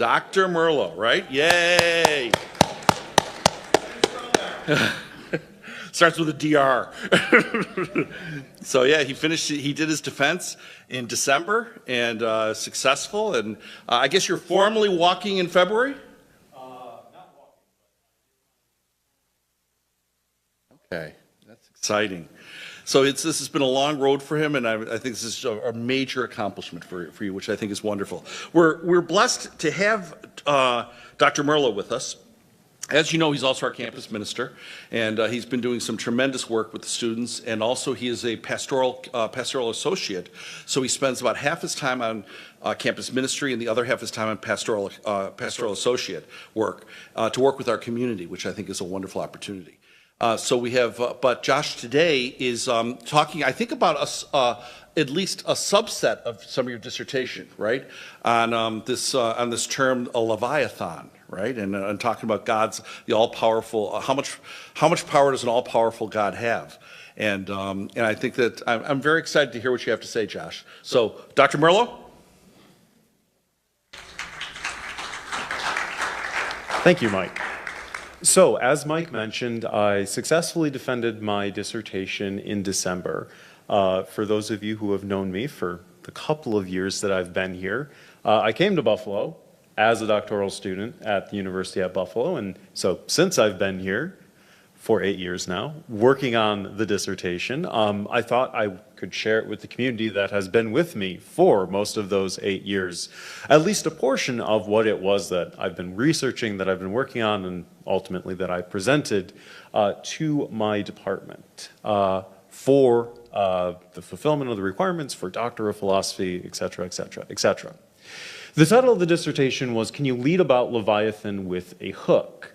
Dr. Merlo, right? Yay! Starts with a DR. So yeah, he did his defense in December and successful. And I guess you're formally walking in February? Not walking. Okay, that's exciting. So this has been a long road for him, and I think this is a major accomplishment for you, which I think is wonderful. We're blessed to have Dr. Merlo with us. As you know, he's also our campus minister, and he's been doing some tremendous work with the students, and also he is a pastoral associate, so he spends about half his time on campus ministry and the other half his time on pastoral associate work to work with our community, which I think is a wonderful opportunity. So we have, but Josh today is talking, I think, about at least a subset of some of your dissertation, right? On this term, a Leviathan, right? And talking about the all-powerful. How much power does an all-powerful God have? And I think that I'm very excited to hear what you have to say, Josh. So, Dr. Merlo. Thank you, Mike. So, as Mike mentioned, I successfully defended my dissertation in December. For those of you who have known me for the couple of years that I've been here, I came to Buffalo as a doctoral student at the University at Buffalo, and so since I've been here for 8 years now, working on the dissertation, I thought I could share it with the community that has been with me for most of those 8 years, at least a portion of what it was that I've been researching, that I've been working on, and ultimately that I presented to my department for the fulfillment of the requirements for Doctor of Philosophy, et cetera, et cetera, et cetera. The title of the dissertation was, Can You Lead About Leviathan with a Hook?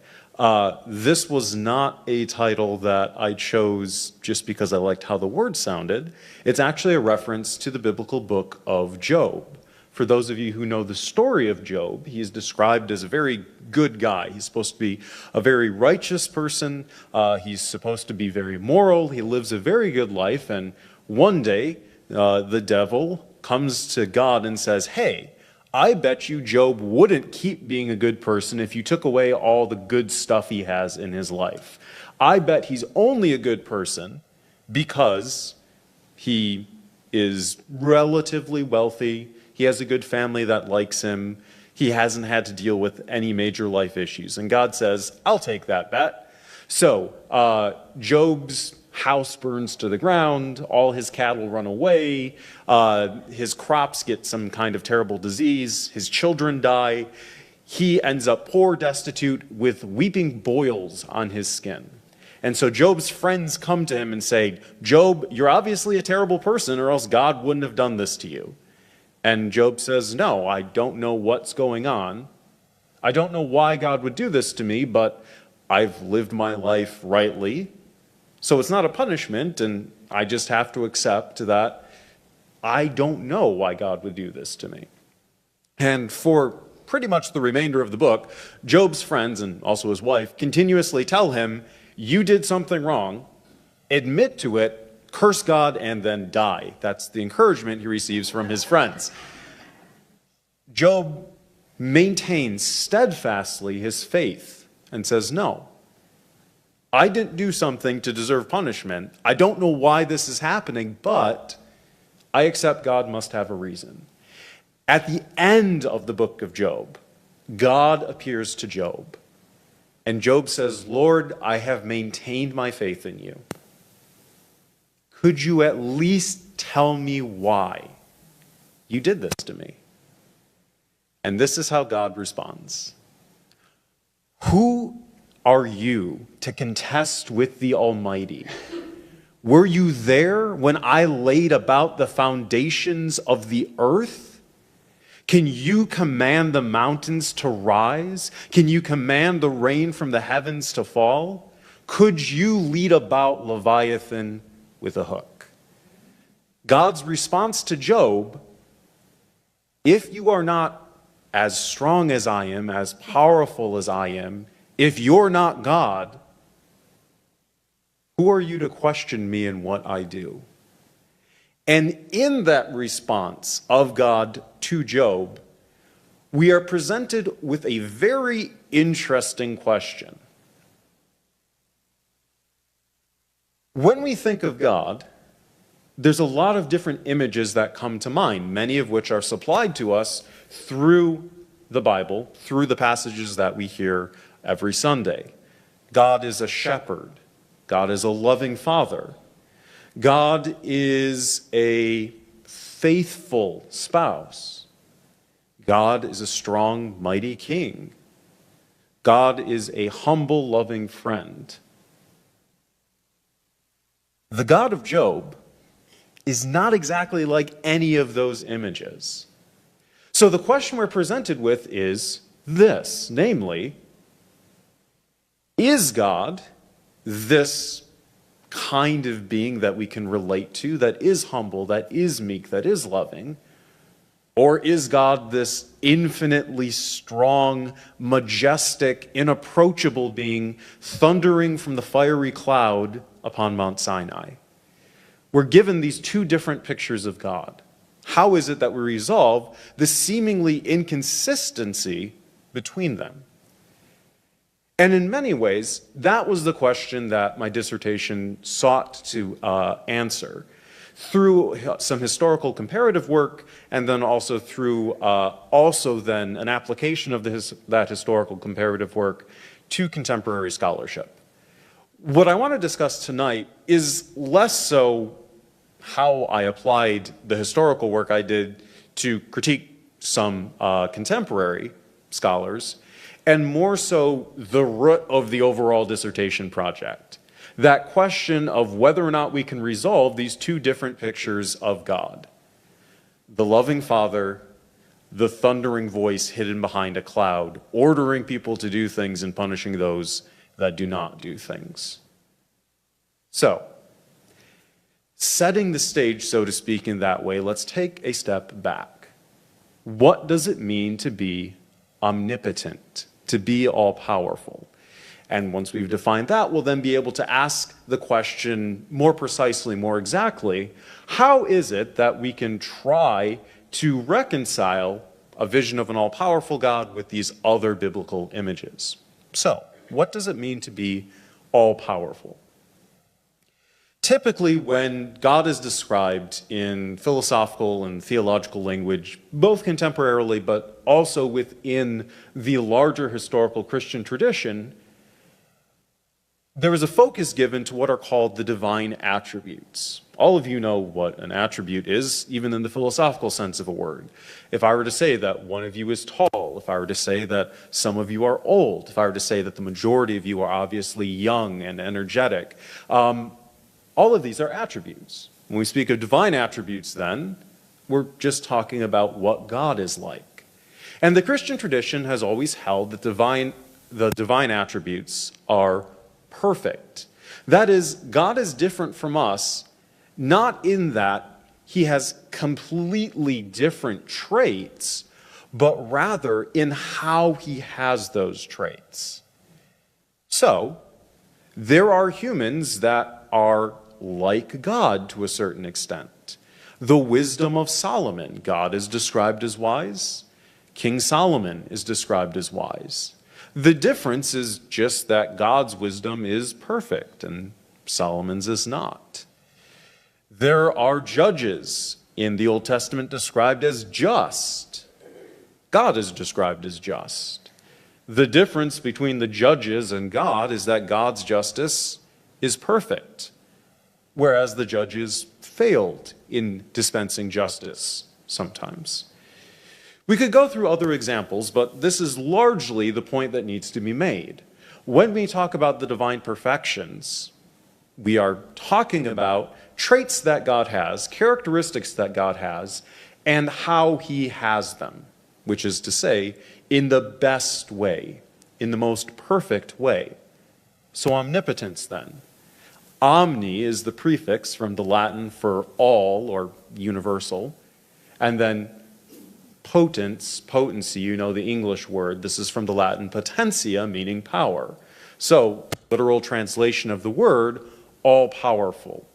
This was not a title that I chose just because I liked how the word sounded. It's actually a reference to the biblical book of Job. For those of you who know the story of Job, he's described as a very good guy. He's supposed to be a very righteous person. He's supposed to be very moral. He lives a very good life. And one day, the devil comes to God and says, hey, I bet you Job wouldn't keep being a good person if you took away all the good stuff he has in his life. I bet he's only a good person because he is relatively wealthy. He has a good family that likes him. He hasn't had to deal with any major life issues. And God says, I'll take that bet. So Job's house burns to the ground, all his cattle run away, his crops get some kind of terrible disease, his children die. He ends up poor, destitute, with weeping boils on his skin. And so Job's friends come to him and say, Job, you're obviously a terrible person, or else God wouldn't have done this to you. And Job says, no, I don't know what's going on. I don't know why God would do this to me, but I've lived my life rightly. So it's not a punishment, and I just have to accept that I don't know why God would do this to me. And for pretty much the remainder of the book, Job's friends, and also his wife, continuously tell him, you did something wrong, admit to it, curse God, and then die. That's the encouragement he receives from his friends. Job maintains steadfastly his faith and says, no, I didn't do something to deserve punishment. I don't know why this is happening, but I accept God must have a reason. At the end of the book of Job, God appears to Job. And Job says, Lord, I have maintained my faith in you. Could you at least tell me why you did this to me? And this is how God responds. Who are you to contest with the Almighty? Were you there when I laid about the foundations of the earth? Can you command the mountains to rise? Can you command the rain from the heavens to fall? Could you lead about Leviathan with a hook? God's response to Job, if you are not as strong as I am, as powerful as I am, if you're not God, who are you to question me in what I do? And in that response of God to Job, we are presented with a very interesting question. When we think of God, there's a lot of different images that come to mind, many of which are supplied to us through the Bible, through the passages that we hear every Sunday. God is a shepherd. God is a loving father. God is a faithful spouse. God is a strong, mighty king. God is a humble, loving friend. The God of Job is not exactly like any of those images. So the question we're presented with is this, namely, is God this kind of being that we can relate to, that is humble, that is meek, that is loving? Or is God this infinitely strong, majestic, inapproachable being thundering from the fiery cloud upon Mount Sinai? We're given these two different pictures of God. How is it that we resolve the seemingly inconsistency between them? And in many ways, that was the question that my dissertation sought to answer through some historical comparative work, and then also through an application of that historical comparative work to contemporary scholarship. What I want to discuss tonight is less so how I applied the historical work I did to critique some contemporary scholars, and more so the root of the overall dissertation project. That question of whether or not we can resolve these two different pictures of God. The loving Father, the thundering voice hidden behind a cloud, ordering people to do things and punishing those that do not do things. So, setting the stage, so to speak, in that way, let's take a step back. What does it mean to be omnipotent, to be all-powerful? And once we've defined that, we'll then be able to ask the question more precisely, more exactly, how is it that we can try to reconcile a vision of an all-powerful God with these other biblical images? So, what does it mean to be all-powerful? Typically, when God is described in philosophical and theological language, both contemporarily but also within the larger historical Christian tradition, there is a focus given to what are called the divine attributes. All of you know what an attribute is, even in the philosophical sense of a word. If I were to say that one of you is tall, if I were to say that some of you are old, if I were to say that the majority of you are obviously young and energetic, all of these are attributes. When we speak of divine attributes, then, we're just talking about what God is like. And the Christian tradition has always held that the divine attributes are perfect. That is, God is different from us, not in that he has completely different traits, but rather in how he has those traits. So, there are humans that are like God to a certain extent. The wisdom of Solomon, God is described as wise. King Solomon is described as wise. The difference is just that God's wisdom is perfect and Solomon's is not. There are judges in the Old Testament described as just. God is described as just. The difference between the judges and God is that God's justice is perfect, whereas the judges failed in dispensing justice sometimes. We could go through other examples, but this is largely the point that needs to be made. When we talk about the divine perfections, we are talking about traits that God has, characteristics that God has, and how he has them, which is to say, in the best way, in the most perfect way. So omnipotence then. Omni is the prefix from the Latin for all or universal, and then potence, potency, you know the English word. This is from the Latin potentia, meaning power. So, literal translation of the word, all-powerful.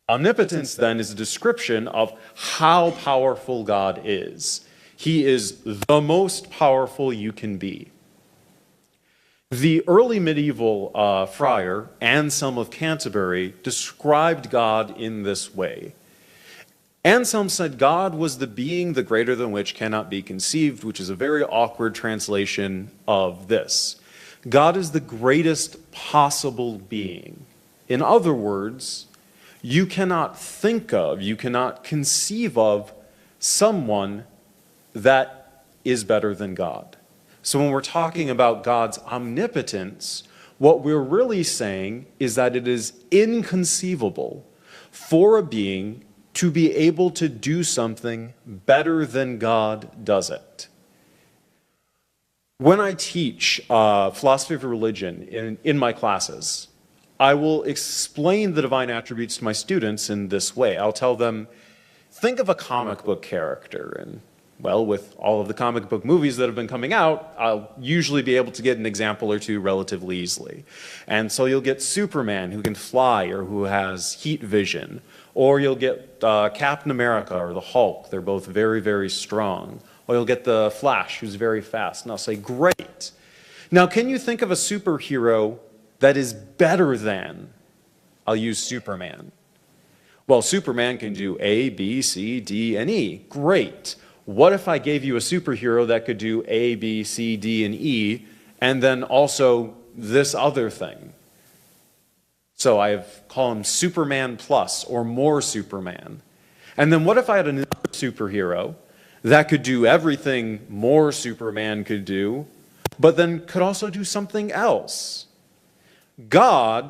Omnipotence, then, is a description of how powerful God is. He is the most powerful you can be. The early medieval friar, Anselm of Canterbury, described God in this way. Anselm said God was the being the greater than which cannot be conceived, which is a very awkward translation of this. God is the greatest possible being. In other words, you cannot think of, you cannot conceive of someone that is better than God. So when we're talking about God's omnipotence, what we're really saying is that it is inconceivable for a being to be able to do something better than God does it. When I teach philosophy of religion in my classes, I will explain the divine attributes to my students in this way. I'll tell them, think of a comic book character, and well, with all of the comic book movies that have been coming out, I'll usually be able to get an example or two relatively easily. And so you'll get Superman, who can fly or who has heat vision, or you'll get Captain America or the Hulk. They're both very, very strong. Or you'll get the Flash, who's very fast. And I'll say, great. Now, can you think of a superhero that is better than, I'll use Superman. Well, Superman can do A, B, C, D, and E. Great. What if I gave you a superhero that could do A, B, C, D, and E, and then also this other thing? So I call him Superman Plus or more Superman. And then what if I had another superhero that could do everything more Superman could do, but then could also do something else? God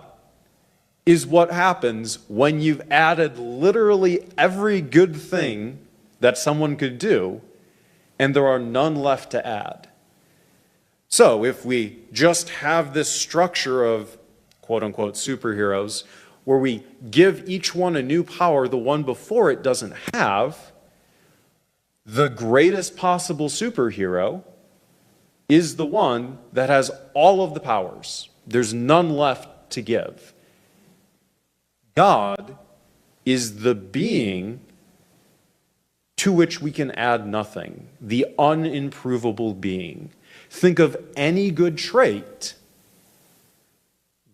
is what happens when you've added literally every good thing that someone could do, and there are none left to add. So if we just have this structure of quote-unquote superheroes, where we give each one a new power the one before it doesn't have, the greatest possible superhero is the one that has all of the powers. There's none left to give. God is the being to which we can add nothing, the unimprovable being. Think of any good trait.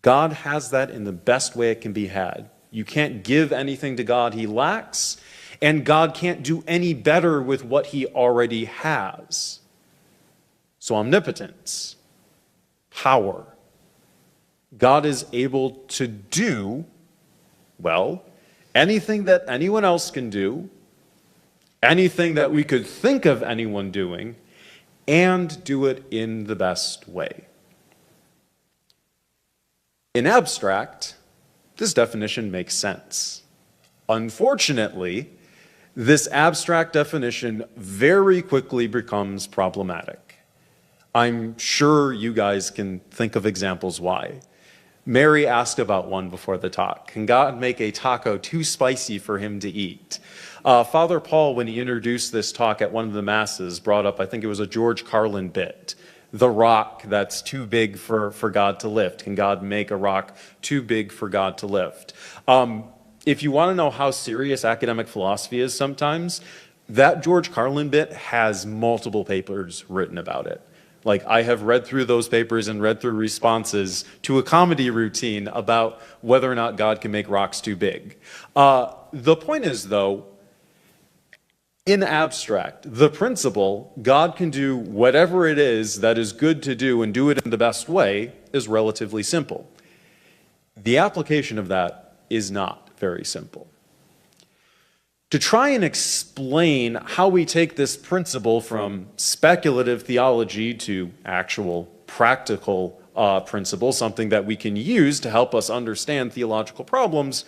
God has that in the best way it can be had. You can't give anything to God he lacks, and God can't do any better with what he already has. So omnipotence, power. God is able to do, well, anything that anyone else can do, anything that we could think of anyone doing, and do it in the best way. In abstract, this definition makes sense. Unfortunately, this abstract definition very quickly becomes problematic. I'm sure you guys can think of examples why. Mary asked about one before the talk. Can God make a taco too spicy for him to eat? Father Paul, when he introduced this talk at one of the masses, brought up, I think it was a George Carlin bit, the rock that's too big for God to lift. Can God make a rock too big for God to lift? If you want to know how serious academic philosophy is sometimes, that George Carlin bit has multiple papers written about it. Like, I have read through those papers and read through responses to a comedy routine about whether or not God can make rocks too big. The point is, though, in abstract, the principle, God can do whatever it is that is good to do and do it in the best way, is relatively simple. The application of that is not very simple. To try and explain how we take this principle from speculative theology to actual practical principle, something that we can use to help us understand theological problems,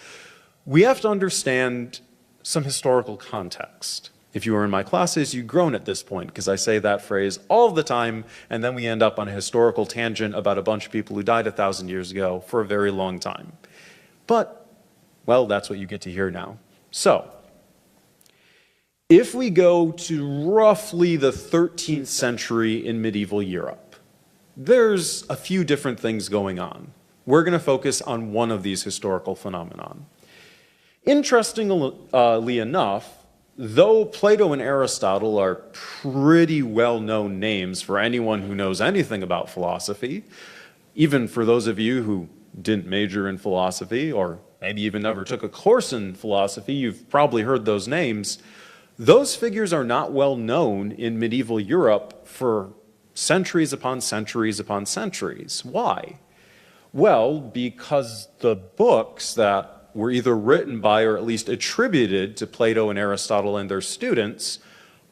we have to understand some historical context. If you were in my classes, you'd groan at this point, because I say that phrase all the time, and then we end up on a historical tangent about a bunch of people who died 1,000 years ago for a very long time. But, well, that's what you get to hear now. So, if we go to roughly the 13th century in medieval Europe, there's a few different things going on. We're going to focus on one of these historical phenomenon. Interestingly enough, though Plato and Aristotle are pretty well-known names for anyone who knows anything about philosophy, even for those of you who didn't major in philosophy or maybe even never took a course in philosophy, you've probably heard those names. Those figures are not well known in medieval Europe for centuries upon centuries upon centuries. Why? Well, because the books that were either written by or at least attributed to Plato and Aristotle and their students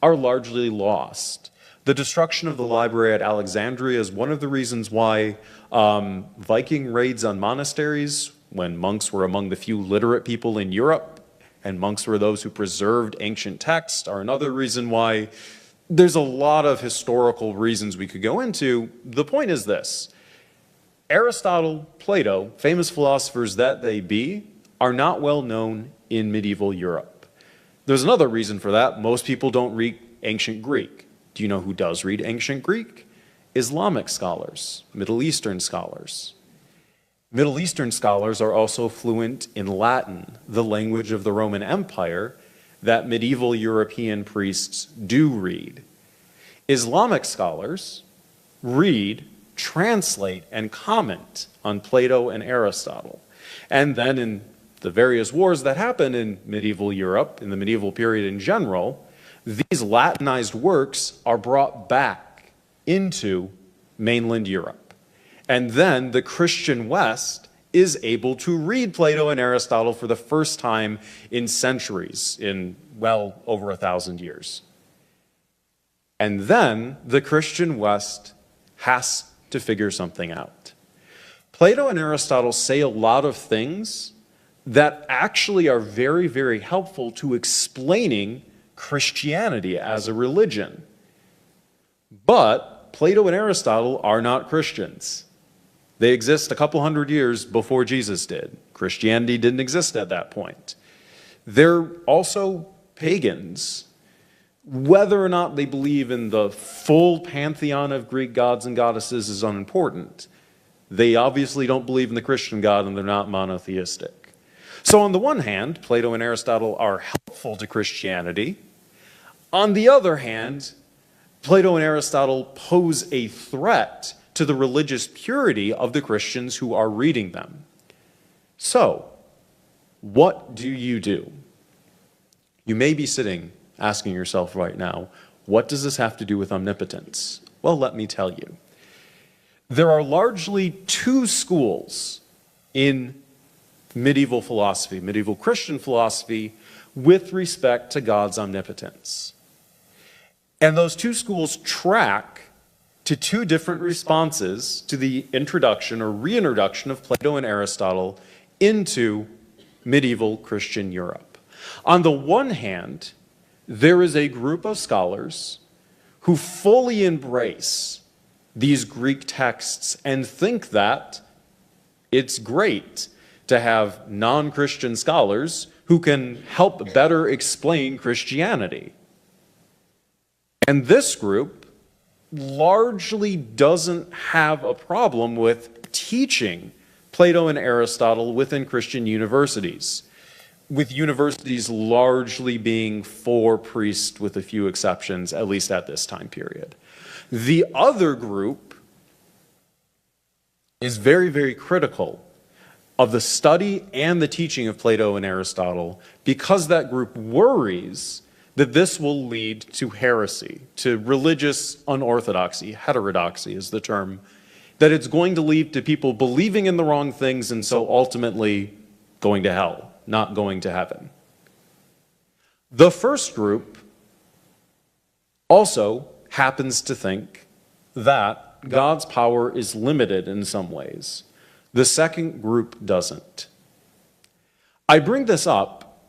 are largely lost. The destruction of the library at Alexandria is one of the reasons why Viking raids on monasteries, when monks were among the few literate people in Europe, and monks were those who preserved ancient texts, are another reason why. There's a lot of historical reasons we could go into. The point is this: Aristotle, Plato, famous philosophers that they be, are not well known in medieval Europe. There's another reason for that. Most people don't read ancient Greek. Do you know who does read ancient Greek? Islamic scholars, Middle Eastern scholars. Middle Eastern scholars are also fluent in Latin, the language of the Roman Empire that medieval European priests do read. Islamic scholars read, translate, and comment on Plato and Aristotle. And then in the various wars that happened in medieval Europe, in the medieval period in general, these Latinized works are brought back into mainland Europe. And then the Christian West is able to read Plato and Aristotle for the first time in centuries, in well over 1,000 years. And then the Christian West has to figure something out. Plato and Aristotle say a lot of things that actually are very, very helpful to explaining Christianity as a religion. But Plato and Aristotle are not Christians. They exist a couple hundred years before Jesus did. Christianity didn't exist at that point. They're also pagans. Whether or not they believe in the full pantheon of Greek gods and goddesses is unimportant. They obviously don't believe in the Christian God, and they're not monotheistic. So on the one hand, Plato and Aristotle are helpful to Christianity. On the other hand, Plato and Aristotle pose a threat to the religious purity of the Christians who are reading them. So, what do? You may be sitting asking yourself right now, what does this have to do with omnipotence? Well, let me tell you. There are largely two schools in medieval philosophy, medieval Christian philosophy, with respect to God's omnipotence. And those two schools track to two different responses to the introduction or reintroduction of Plato and Aristotle into medieval Christian Europe. On the one hand, there is a group of scholars who fully embrace these Greek texts and think that it's great to have non-Christian scholars who can help better explain Christianity. And this group largely doesn't have a problem with teaching Plato and Aristotle within Christian universities, with universities largely being for priests with a few exceptions, at least at this time period. The other group is very, very critical of the study and the teaching of Plato and Aristotle because that group worries that this will lead to heresy, to religious unorthodoxy. Heterodoxy is the term. That it's going to lead to people believing in the wrong things and so ultimately going to hell, not going to heaven. The first group also happens to think that God's power is limited in some ways. The second group doesn't. I bring this up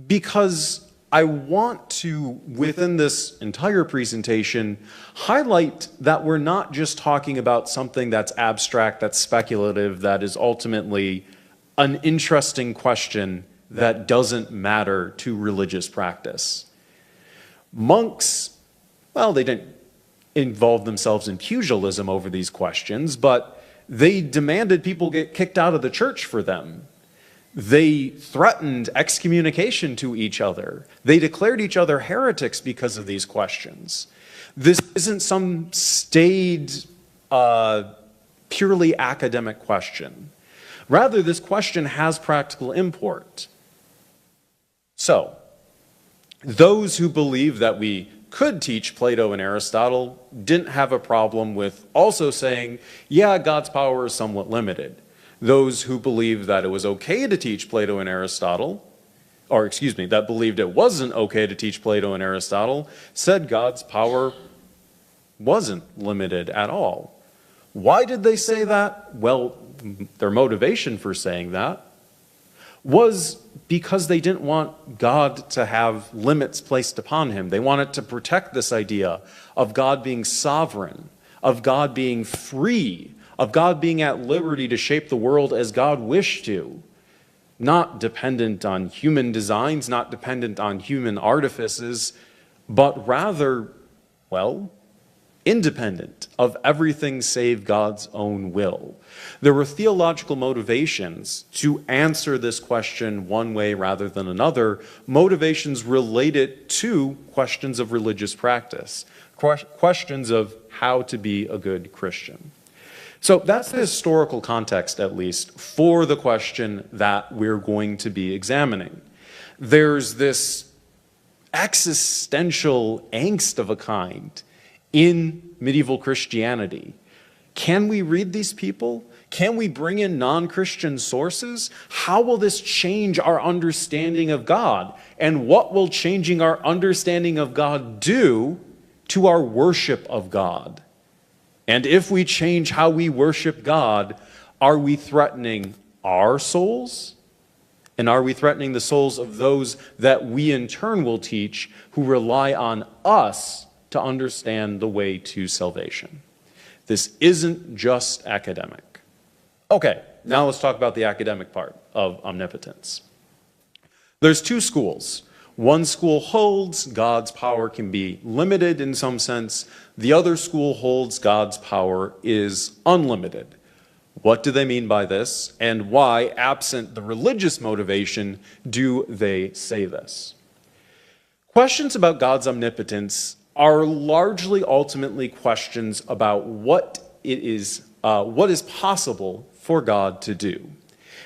because I want to, within this entire presentation, highlight that we're not just talking about something that's abstract, that's speculative, that is ultimately an interesting question that doesn't matter to religious practice. Monks, well, they didn't involve themselves in pugilism over these questions, but they demanded people get kicked out of the church for them. They threatened excommunication to each other. They declared each other heretics because of these questions. This isn't some staid, purely academic question. Rather, this question has practical import. So, those who believe that we could teach Plato and Aristotle didn't have a problem with also saying, yeah, God's power is somewhat limited. Those who believed that it was okay to teach Plato and Aristotle, or excuse me, that believed it wasn't okay to teach Plato and Aristotle, said God's power wasn't limited at all. Why did they say that? Well, their motivation for saying that was because they didn't want God to have limits placed upon him. They wanted to protect this idea of God being sovereign, of God being free, of God being at liberty to shape the world as God wished to, not dependent on human designs, not dependent on human artifices, but rather, well, independent of everything save God's own will. There were theological motivations to answer this question one way rather than another, motivations related to questions of religious practice, questions of how to be a good Christian. So that's the historical context, at least, for the question that we're going to be examining. There's this existential angst of a kind in medieval Christianity. Can we read these people? Can we bring in non-Christian sources? How will this change our understanding of God? And what will changing our understanding of God do to our worship of God? And if we change how we worship God, are we threatening our souls? And are we threatening the souls of those that we in turn will teach who rely on us to understand the way to salvation? This isn't just academic. Okay, now let's talk about the academic part of omnipotence. There's two schools. One school holds God's power can be limited in some sense. The other school holds God's power is unlimited. What do they mean by this? And why, absent the religious motivation, do they say this? Questions about God's omnipotence are largely ultimately questions about what is possible for God to do.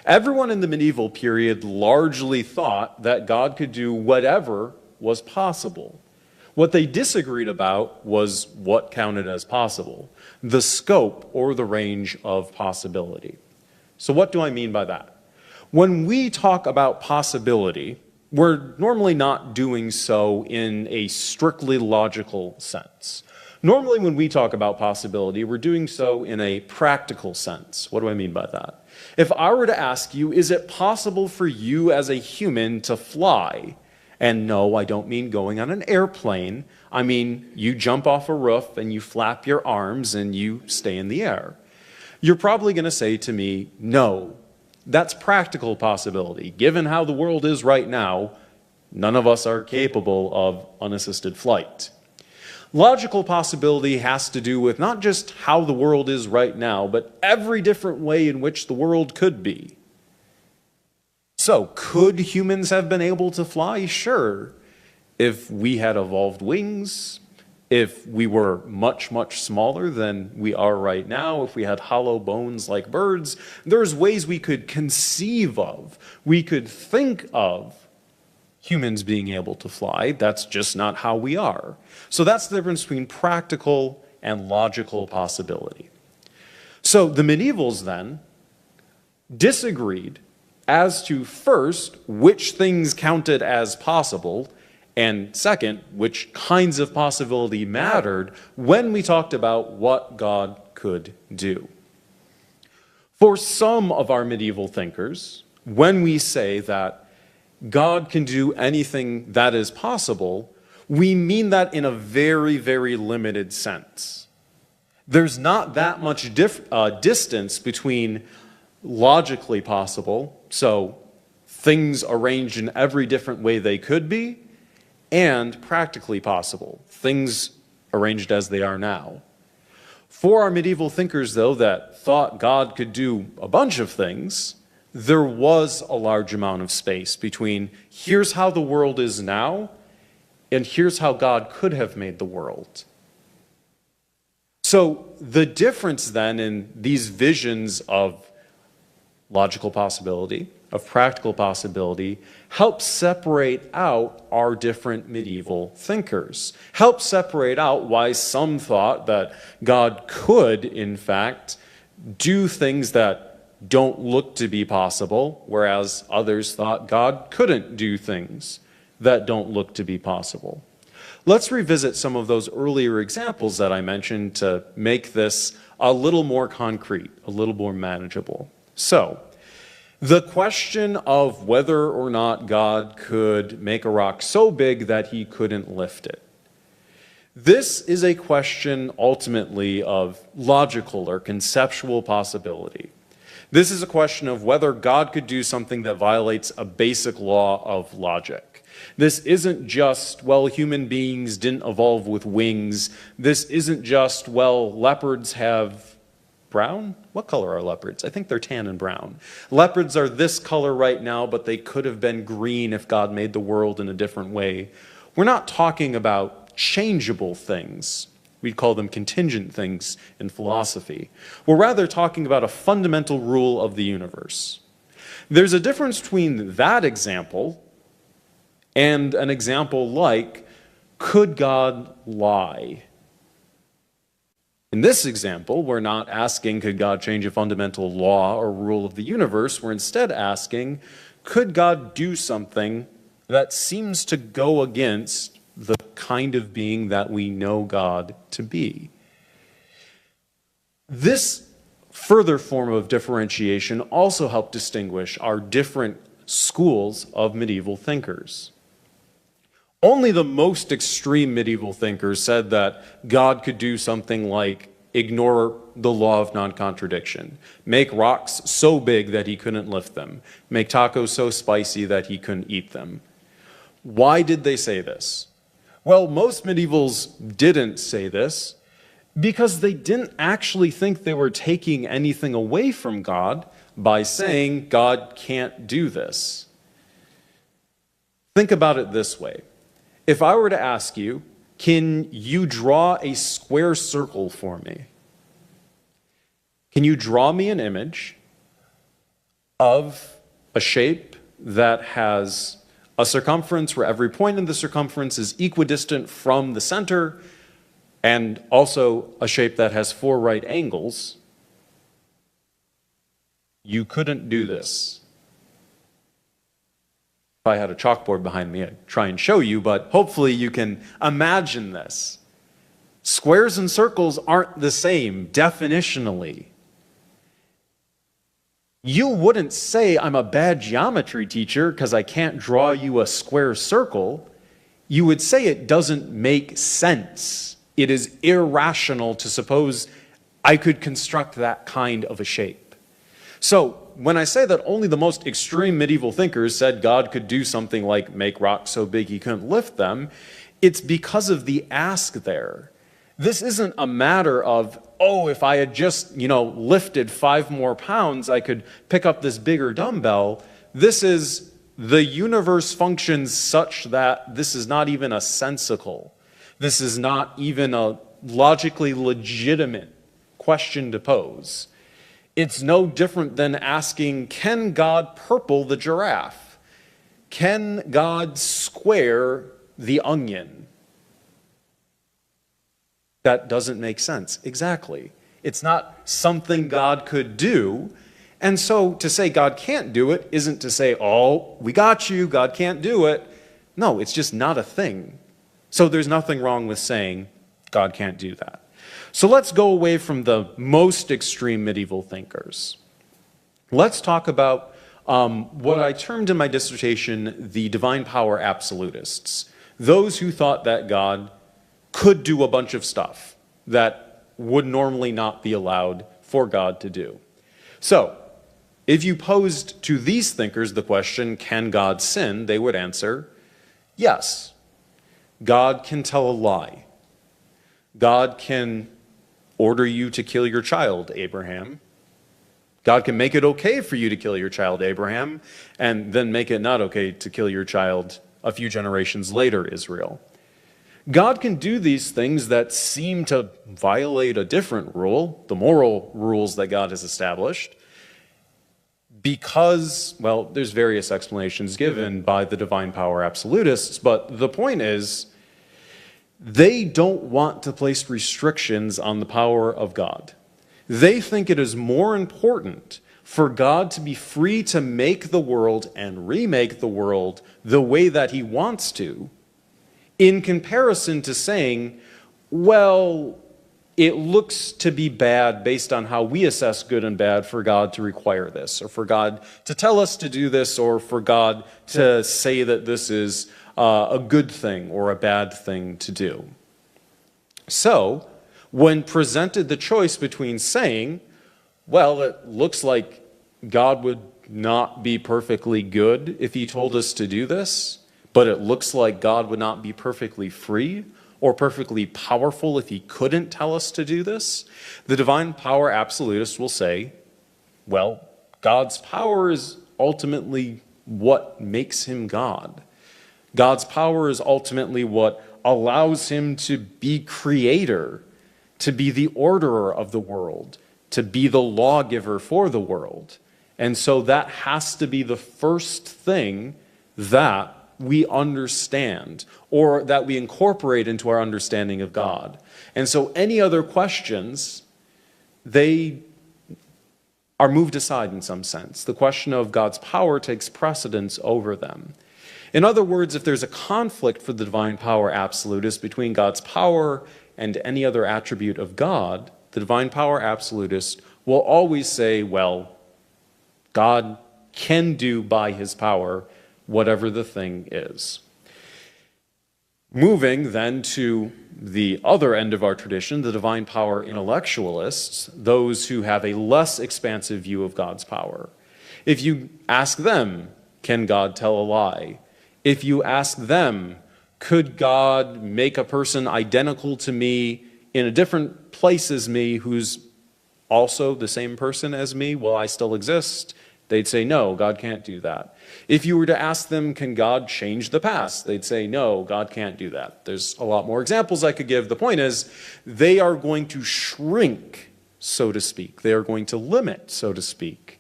Everyone in the medieval period largely thought that God could do whatever was possible. What they disagreed about was what counted as possible, the scope or the range of possibility. So what do I mean by that? When we talk about possibility, we're normally not doing so in a strictly logical sense. Normally when we talk about possibility, we're doing so in a practical sense. What do I mean by that? If I were to ask you, is it possible for you as a human to fly? And no, I don't mean going on an airplane. I mean, you jump off a roof and you flap your arms and you stay in the air. You're probably going to say to me, no, that's practical possibility. Given how the world is right now, none of us are capable of unassisted flight. Logical possibility has to do with not just how the world is right now, but every different way in which the world could be. So, could humans have been able to fly? Sure. If we had evolved wings, if we were much, much smaller than we are right now, if we had hollow bones like birds, there's ways we could conceive of, we could think of humans being able to fly. That's just not how we are. So that's the difference between practical and logical possibility. So the medievals then disagreed as to first, which things counted as possible, and second, which kinds of possibility mattered when we talked about what God could do. For some of our medieval thinkers, when we say that God can do anything that is possible, we mean that in a very, very limited sense. There's not that much distance between logically possible, so things arranged in every different way they could be, and practically possible, things arranged as they are now. For our medieval thinkers, though, that thought God could do a bunch of things, there was a large amount of space between here's how the world is now and here's how God could have made the world. So the difference then in these visions of logical possibility, of practical possibility, helps separate out our different medieval thinkers, helps separate out why some thought that God could, in fact, do things that don't look to be possible, whereas others thought God couldn't do things that don't look to be possible. Let's revisit some of those earlier examples that I mentioned to make this a little more concrete, a little more manageable. So, the question of whether or not God could make a rock so big that he couldn't lift it. This is a question ultimately of logical or conceptual possibility. This is a question of whether God could do something that violates a basic law of logic. This isn't just, well, human beings didn't evolve with wings. This isn't just, well, leopards have brown? What color are leopards? I think they're tan and brown. Leopards are this color right now, but they could have been green if God made the world in a different way. We're not talking about changeable things. We'd call them contingent things in philosophy. We're rather talking about a fundamental rule of the universe. There's a difference between that example and an example like, could God lie? In this example, we're not asking, could God change a fundamental law or rule of the universe? We're instead asking, could God do something that seems to go against the kind of being that we know God to be? This further form of differentiation also helped distinguish our different schools of medieval thinkers. Only the most extreme medieval thinkers said that God could do something like ignore the law of non-contradiction, make rocks so big that he couldn't lift them, make tacos so spicy that he couldn't eat them. Why did they say this? Well, most medievals didn't say this because they didn't actually think they were taking anything away from God by saying God can't do this. Think about it this way. If I were to ask you, can you draw a square circle for me? Can you draw me an image of a shape that has a circumference where every point in the circumference is equidistant from the center, and also a shape that has 4 right angles? You couldn't do this. If I had a chalkboard behind me, I'd try and show you, but hopefully you can imagine this. Squares and circles aren't the same definitionally. You wouldn't say I'm a bad geometry teacher because I can't draw you a square circle. You would say it doesn't make sense. It is irrational to suppose I could construct that kind of a shape. So when I say that only the most extreme medieval thinkers said God could do something like make rocks so big he couldn't lift them, it's because of the ask there. This isn't a matter of, oh, if I had just, lifted 5 more pounds, I could pick up this bigger dumbbell. This is the universe functions such that this is not even a sensical. This is not even a logically legitimate question to pose. It's no different than asking, can God purple the giraffe? Can God square the onion? That doesn't make sense. Exactly. It's not something God could do. And so to say God can't do it isn't to say, oh, we got you, God can't do it. No, it's just not a thing. So there's nothing wrong with saying God can't do that. So let's go away from the most extreme medieval thinkers. Let's talk about what I termed in my dissertation the divine power absolutists. Those who thought that God could do a bunch of stuff that would normally not be allowed for God to do. So, if you posed to these thinkers the question, can God sin? They would answer, yes. God can tell a lie. God can order you to kill your child, Abraham. God can make it okay for you to kill your child Abraham, and then make it not okay to kill your child a few generations later, Israel. God can do these things that seem to violate a different rule, the moral rules that God has established, because, well, there's various explanations given by the divine power absolutists, but the point is, they don't want to place restrictions on the power of God. They think it is more important for God to be free to make the world and remake the world the way that he wants to, in comparison to saying, well, it looks to be bad based on how we assess good and bad for God to require this, or for God to tell us to do this, or for God to say that this is a good thing or a bad thing to do. So, when presented the choice between saying, well, it looks like God would not be perfectly good if he told us to do this, but it looks like God would not be perfectly free or perfectly powerful if he couldn't tell us to do this, the divine power absolutist will say, well, God's power is ultimately what makes him God. God's power is ultimately what allows him to be creator, to be the orderer of the world, to be the lawgiver for the world. And so that has to be the first thing that we understand, or that we incorporate into our understanding of God. And so any other questions, they are moved aside in some sense. The question of God's power takes precedence over them. In other words, if there's a conflict for the divine power absolutist between God's power and any other attribute of God, the divine power absolutist will always say, well, God can do by his power whatever the thing is. Moving then to the other end of our tradition, the divine power intellectualists, those who have a less expansive view of God's power. If you ask them, can God tell a lie? If you ask them, could God make a person identical to me in a different place as me who's also the same person as me while I still exist? They'd say, no, God can't do that. If you were to ask them, can God change the past? They'd say, no, God can't do that. There's a lot more examples I could give. The point is, they are going to shrink, so to speak. They are going to limit, so to speak,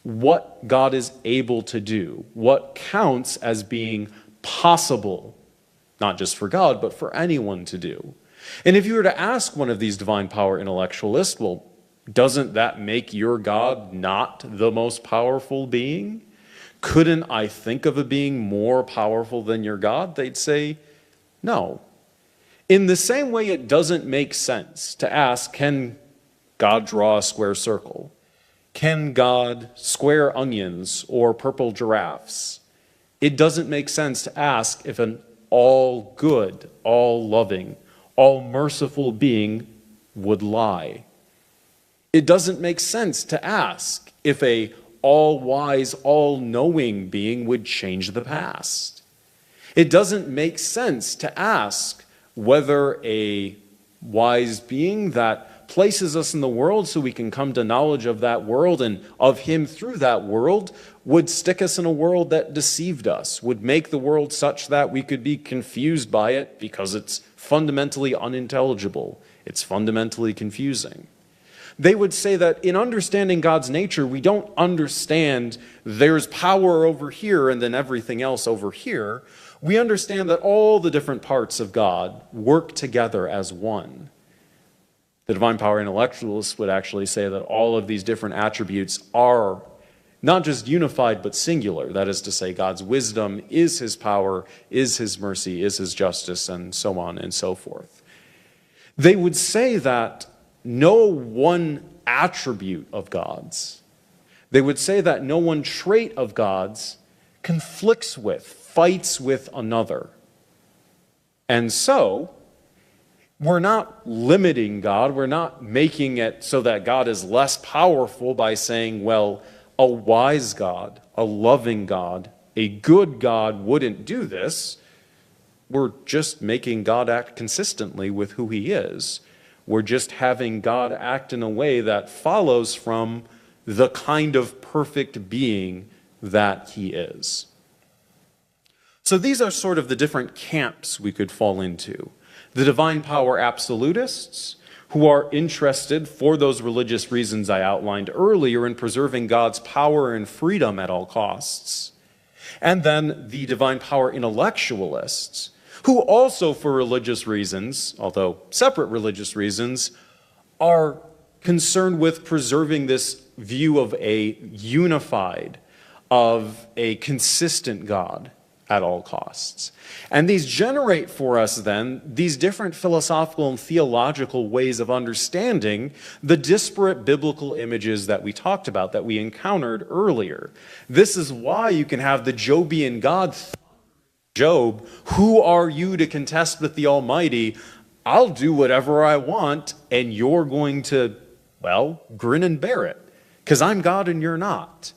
what God is able to do, what counts as being possible, not just for God, but for anyone to do. And if you were to ask one of these divine power intellectualists, well, doesn't that make your God not the most powerful being? Couldn't I think of a being more powerful than your God? They'd say, no. In the same way, it doesn't make sense to ask, can God draw a square circle? Can God square onions or purple giraffes? It doesn't make sense to ask if an all-good, all-loving, all-merciful being would lie. It doesn't make sense to ask if a all-wise, all-knowing being would change the past. It doesn't make sense to ask whether a wise being that places us in the world so we can come to knowledge of that world and of him through that world would stick us in a world that deceived us, would make the world such that we could be confused by it because it's fundamentally unintelligible. It's fundamentally confusing. They would say that in understanding God's nature, we don't understand there's power over here and then everything else over here. We understand that all the different parts of God work together as one. The divine power intellectualists would actually say that all of these different attributes are not just unified but singular. That is to say, God's wisdom is his power, is his mercy, is his justice, and so on and so forth. They would say that no one attribute of God's, they would say that no one trait of God's conflicts with, fights with another. And so, we're not limiting God, we're not making it so that God is less powerful by saying, well, a wise God, a loving God, a good God wouldn't do this. We're just making God act consistently with who he is. We're just having God act in a way that follows from the kind of perfect being that he is. So these are sort of the different camps we could fall into. The divine power absolutists, who are interested for those religious reasons I outlined earlier in preserving God's power and freedom at all costs. And then the divine power intellectualists, who also for religious reasons, although separate religious reasons, are concerned with preserving this view of a unified, of a consistent God at all costs. And these generate for us then these different philosophical and theological ways of understanding the disparate biblical images that we talked about, that we encountered earlier. This is why you can have the Jobian God, Job, who are you to contest with the Almighty? I'll do whatever I want, and you're going to, well, grin and bear it, because I'm God and you're not.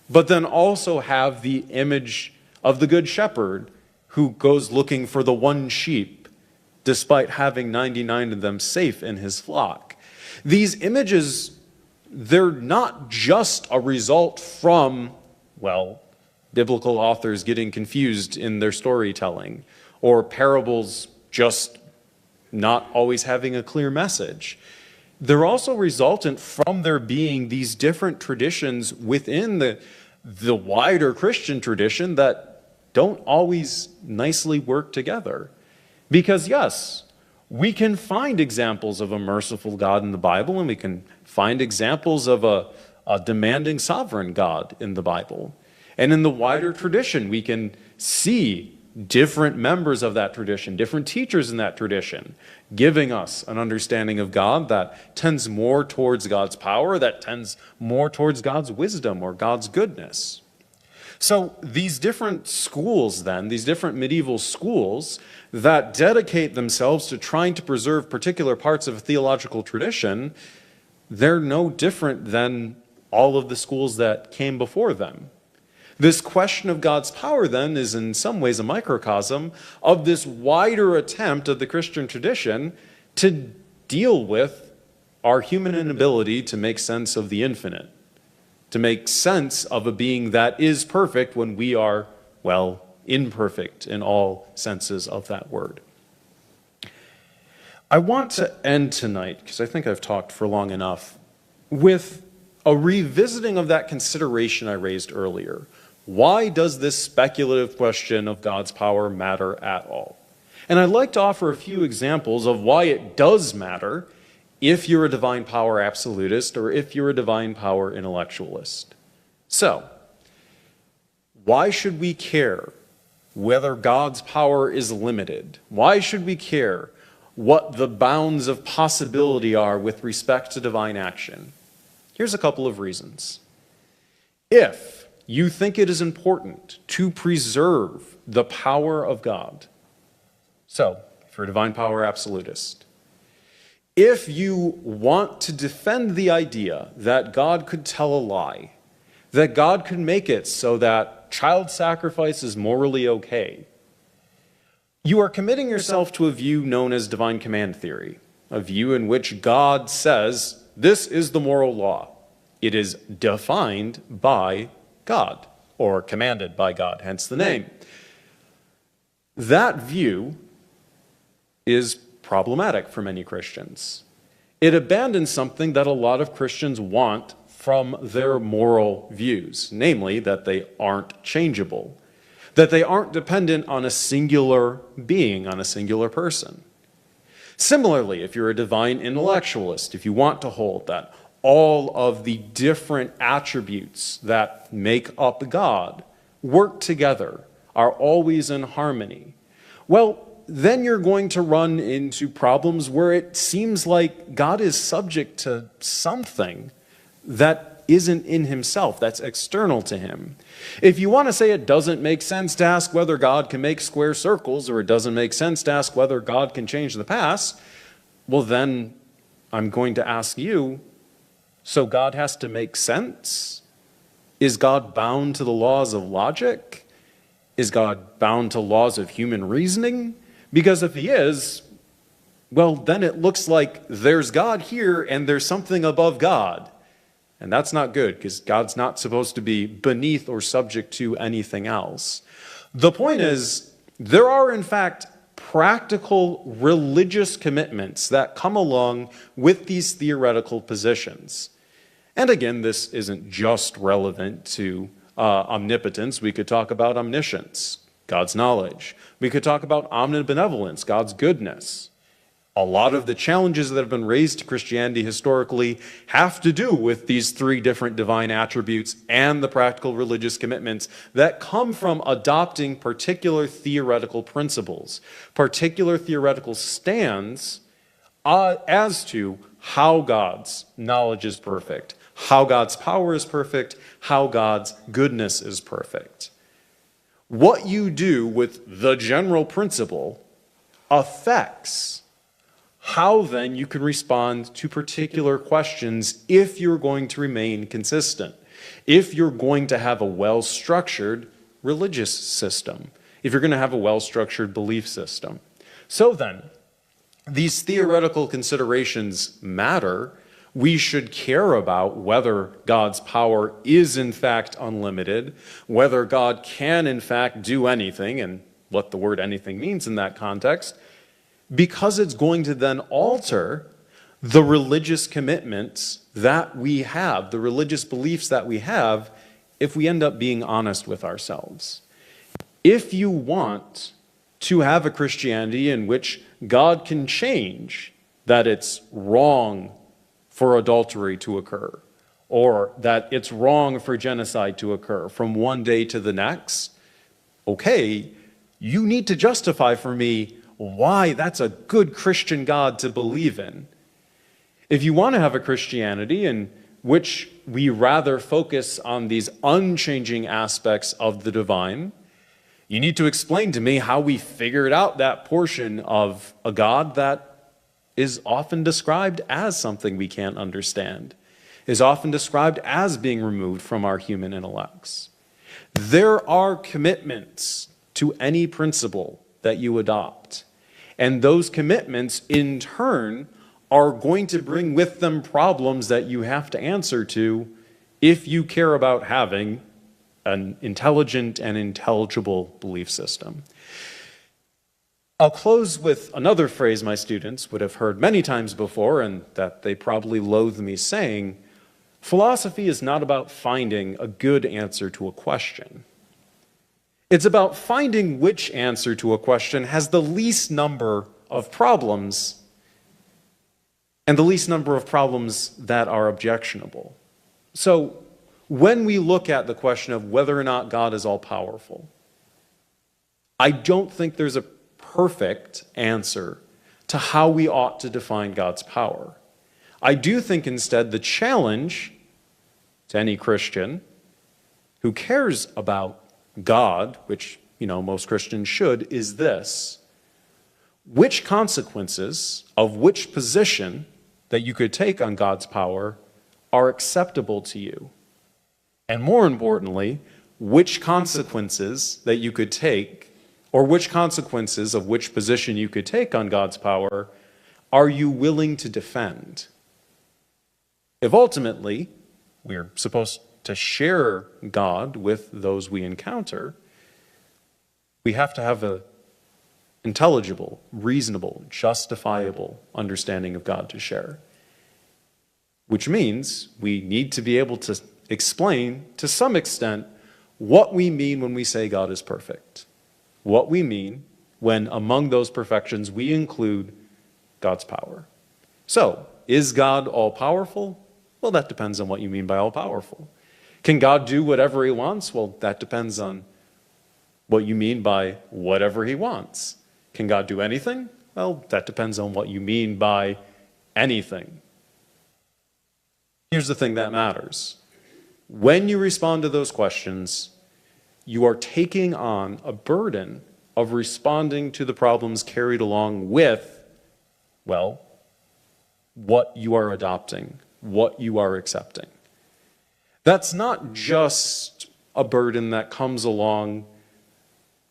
But then also have the image of the Good Shepherd who goes looking for the one sheep, despite having 99 of them safe in his flock. These images, they're not just a result from, well, biblical authors getting confused in their storytelling, or parables just not always having a clear message. They're also resultant from there being these different traditions within the wider Christian tradition that don't always nicely work together. Because yes, we can find examples of a merciful God in the Bible, and we can find examples of a demanding sovereign God in the Bible. And in the wider tradition, we can see different members of that tradition, different teachers in that tradition, giving us an understanding of God that tends more towards God's power, that tends more towards God's wisdom or God's goodness. So these different schools then, these different medieval schools that dedicate themselves to trying to preserve particular parts of a theological tradition, they're no different than all of the schools that came before them. This question of God's power then is in some ways a microcosm of this wider attempt of the Christian tradition to deal with our human inability to make sense of the infinite, to make sense of a being that is perfect when we are, well, imperfect in all senses of that word. I want to end tonight, because I think I've talked for long enough, with a revisiting of that consideration I raised earlier. Why does this speculative question of God's power matter at all? And I'd like to offer a few examples of why it does matter if you're a divine power absolutist or if you're a divine power intellectualist. So, why should we care whether God's power is limited? Why should we care what the bounds of possibility are with respect to divine action? Here's a couple of reasons. If you think it is important to preserve the power of God, so if you're a divine power absolutist, if you want to defend the idea that God could tell a lie, that God could make it so that child sacrifice is morally okay, you are committing yourself to a view known as divine command theory, a view in which God says, this is the moral law. It is defined by God, or commanded by God, hence the name. That view is problematic for many Christians. It abandons something that a lot of Christians want from their moral views, namely that they aren't changeable, that they aren't dependent on a singular being, on a singular person. Similarly, if you're a divine intellectualist, if you want to hold that all of the different attributes that make up God work together, are always in harmony, well, then you're going to run into problems where it seems like God is subject to something that isn't in himself, that's external to him. If you want to say it doesn't make sense to ask whether God can make square circles, or it doesn't make sense to ask whether God can change the past, well then I'm going to ask you, so God has to make sense? Is God bound to the laws of logic? Is God bound to laws of human reasoning? Because if he is, well, then it looks like there's God here and there's something above God. And that's not good because God's not supposed to be beneath or subject to anything else. The point is, there are in fact practical religious commitments that come along with these theoretical positions. And again, this isn't just relevant to omnipotence. We could talk about omniscience, God's knowledge. We could talk about omnibenevolence, God's goodness. A lot of the challenges that have been raised to Christianity historically have to do with these three different divine attributes and the practical religious commitments that come from adopting particular theoretical principles, particular theoretical stands as to how God's knowledge is perfect, how God's power is perfect, how God's goodness is perfect. What you do with the general principle affects how then you can respond to particular questions if you're going to remain consistent, if you're going to have a well-structured religious system, if you're going to have a well-structured belief system. So then, these theoretical considerations matter. We should care about whether God's power is in fact unlimited, whether God can in fact do anything, and what the word anything means in that context, because it's going to then alter the religious commitments that we have, the religious beliefs that we have, if we end up being honest with ourselves. If you want to have a Christianity in which God can change that it's wrong for adultery to occur, or that it's wrong for genocide to occur from one day to the next, okay, you need to justify for me why that's a good Christian God to believe in. If you want to have a Christianity in which we rather focus on these unchanging aspects of the divine, you need to explain to me how we figured out that portion of a God that is often described as something we can't understand, is often described as being removed from our human intellects. There are commitments to any principle that you adopt. And those commitments, in turn, are going to bring with them problems that you have to answer to if you care about having an intelligent and intelligible belief system. I'll close with another phrase my students would have heard many times before, and that they probably loathe me saying: philosophy is not about finding a good answer to a question. It's about finding which answer to a question has the least number of problems, and the least number of problems that are objectionable. So when we look at the question of whether or not God is all-powerful, I don't think there's a perfect answer to how we ought to define God's power. I do think instead the challenge to any Christian who cares about God, which, most Christians should, is this: which consequences of which position that you could take on God's power are acceptable to you? And more importantly, which consequences that you could take, or which consequences of which position you could take on God's power, are you willing to defend? If ultimately we're supposed to share God with those we encounter, we have to have an intelligible, reasonable, justifiable understanding of God to share. Which means we need to be able to explain, to some extent, what we mean when we say God is perfect. What we mean when among those perfections we include God's power. So, is God all-powerful? Well, that depends on what you mean by all-powerful. Can God do whatever he wants? Well, that depends on what you mean by whatever he wants. Can God do anything? Well, that depends on what you mean by anything. Here's the thing that matters. When you respond to those questions, you are taking on a burden of responding to the problems carried along with, well, what you are adopting, what you are accepting. That's not just a burden that comes along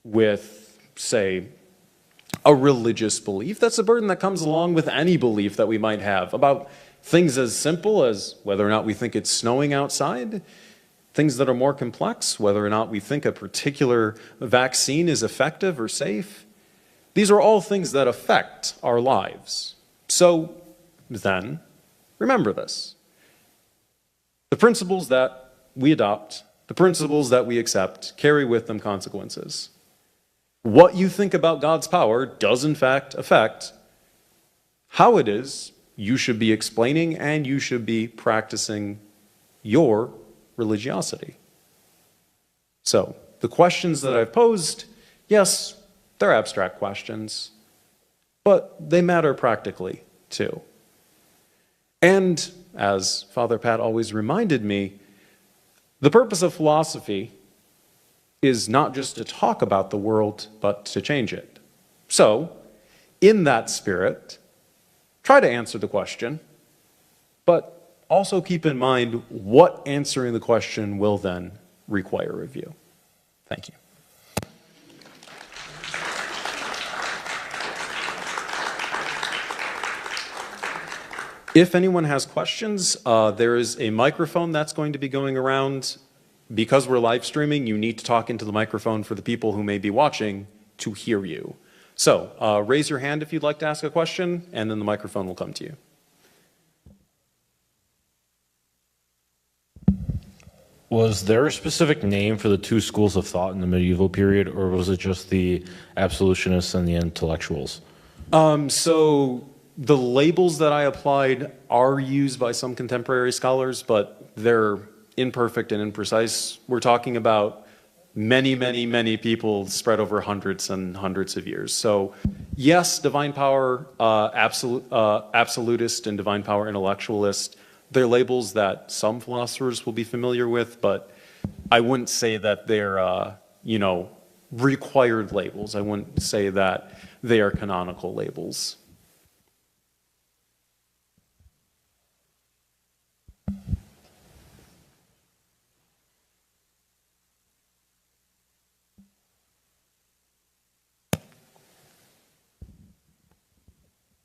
with, say, a religious belief. That's a burden that comes along with any belief that we might have about Things as simple as whether or not we think it's snowing outside, things that are more complex, whether or not we think a particular vaccine is effective or safe. These are all things that affect our lives. So then, remember this. The principles that we adopt, the principles that we accept, carry with them consequences. What you think about God's power does in fact affect how it is you should be explaining and you should be practicing your religiosity. So, the questions that I've posed, yes, they're abstract questions, but they matter practically too. And, as Father Pat always reminded me, the purpose of philosophy is not just to talk about the world, but to change it. So, in that spirit, try to answer the question, but also keep in mind what answering the question will then require of you. Thank you. If anyone has questions, there is a microphone that's going to be going around. Because we're live streaming, you need to talk into the microphone for the people who may be watching to hear you. So raise your hand if you'd like to ask a question, and then the microphone will come to you. Was there a specific name for the two schools of thought in the medieval period, or was it just the absolutionists and the intellectuals? So the labels that I applied are used by some contemporary scholars, but they're imperfect and imprecise. We're talking about many people spread over hundreds and hundreds of years. So yes, divine power absolutist and divine power intellectualist, they're labels that some philosophers will be familiar with, but I wouldn't say that they're required labels. I wouldn't say that they are canonical labels.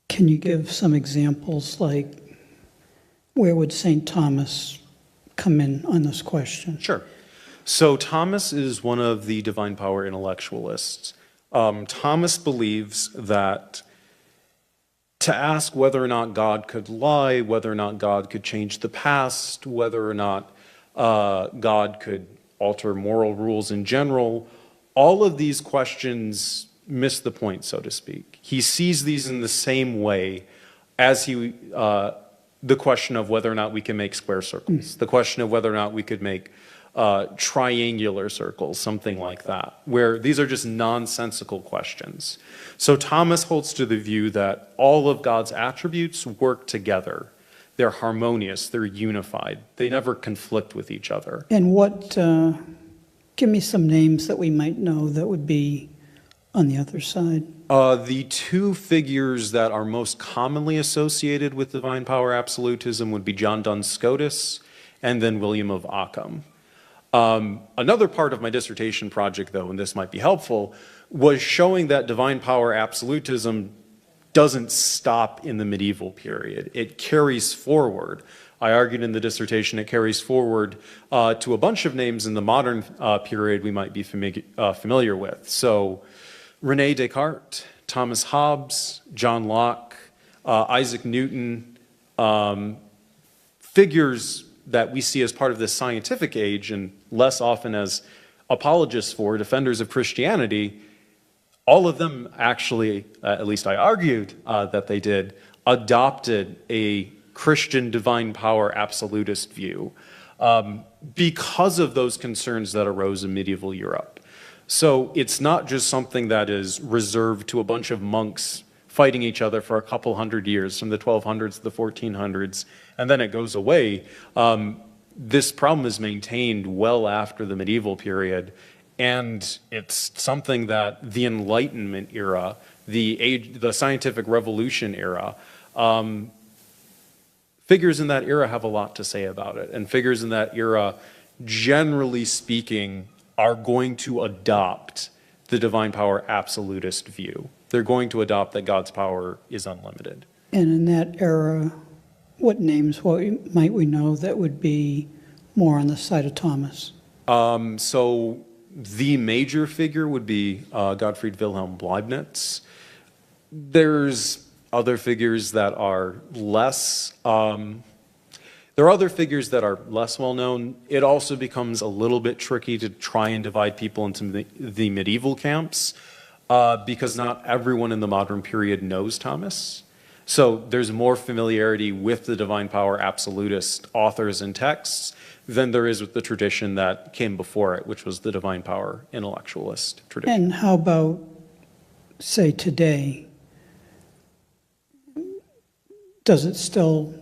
Can you give some examples, like where would St. Thomas come in on this question? Sure. So Thomas is one of the divine power intellectualists. Thomas believes that to ask whether or not God could lie, whether or not God could change the past, whether or not God could alter moral rules in general, all of these questions miss the point, so to speak. He sees these in the same way as the question of whether or not we can make square circles, the question of whether or not we could make triangular circles, something like that, where these are just nonsensical questions. So Thomas holds to the view that all of God's attributes work together. They're harmonious, they're unified, they never conflict with each other. And give me some names that we might know that would be on the other side. The two figures that are most commonly associated with divine power absolutism would be John Duns Scotus and then William of Ockham. Another part of my dissertation project, though, and this might be helpful, was showing that divine power absolutism doesn't stop in the medieval period. It carries forward. I argued in the dissertation it carries forward to a bunch of names in the modern period we might be familiar with. So René Descartes, Thomas Hobbes, John Locke, Isaac Newton, figures that we see as part of this scientific age and less often as apologists for, defenders of Christianity, all of them actually, at least I argued that they did, adopted a Christian divine power absolutist view because of those concerns that arose in medieval Europe. So it's not just something that is reserved to a bunch of monks fighting each other for a couple hundred years, from the 1200s to the 1400s, and then it goes away. This problem is maintained well after the medieval period, and it's something that the Enlightenment era, the scientific revolution era, figures in that era have a lot to say about it, and figures in that era, generally speaking, are going to adopt the divine power absolutist view. They're going to adopt that God's power is unlimited. And in that era, what names might we know that would be more on the side of Thomas? So the major figure would be Gottfried Wilhelm Leibniz. There's other figures that are less. There are other figures that are less well known. It also becomes a little bit tricky to try and divide people into the medieval camps because not everyone in the modern period knows Thomas. So there's more familiarity with the divine power absolutist authors and texts than there is with the tradition that came before it, which was the divine power intellectualist tradition. And how about, say, today? Does it still,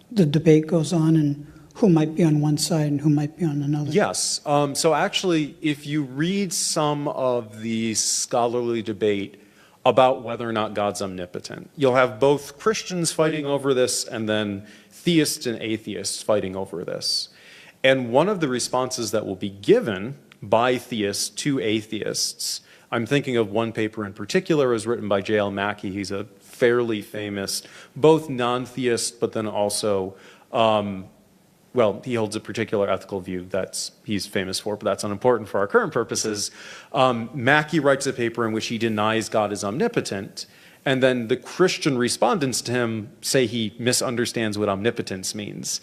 the debate goes on, and who might be on one side and who might be on another? Yes. So actually, if you read some of the scholarly debate about whether or not God's omnipotent, you'll have both Christians fighting over this and then theists and atheists fighting over this. And one of the responses that will be given by theists to atheists, I'm thinking of one paper in particular, was written by J.L. Mackie. He's a fairly famous, both non-theist, but then also, well, he holds a particular ethical view that he's famous for, but that's unimportant for our current purposes. Mackie writes a paper in which he denies God is omnipotent, and then the Christian respondents to him say he misunderstands what omnipotence means,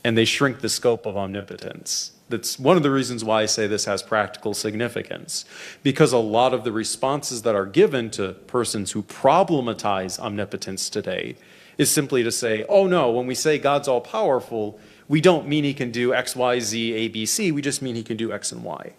and they shrink the scope of omnipotence. That's one of the reasons why I say this has practical significance, because a lot of the responses that are given to persons who problematize omnipotence today is simply to say, oh no, when we say God's all-powerful, we don't mean he can do X, Y, Z, A, B, C, we just mean he can do X and Y.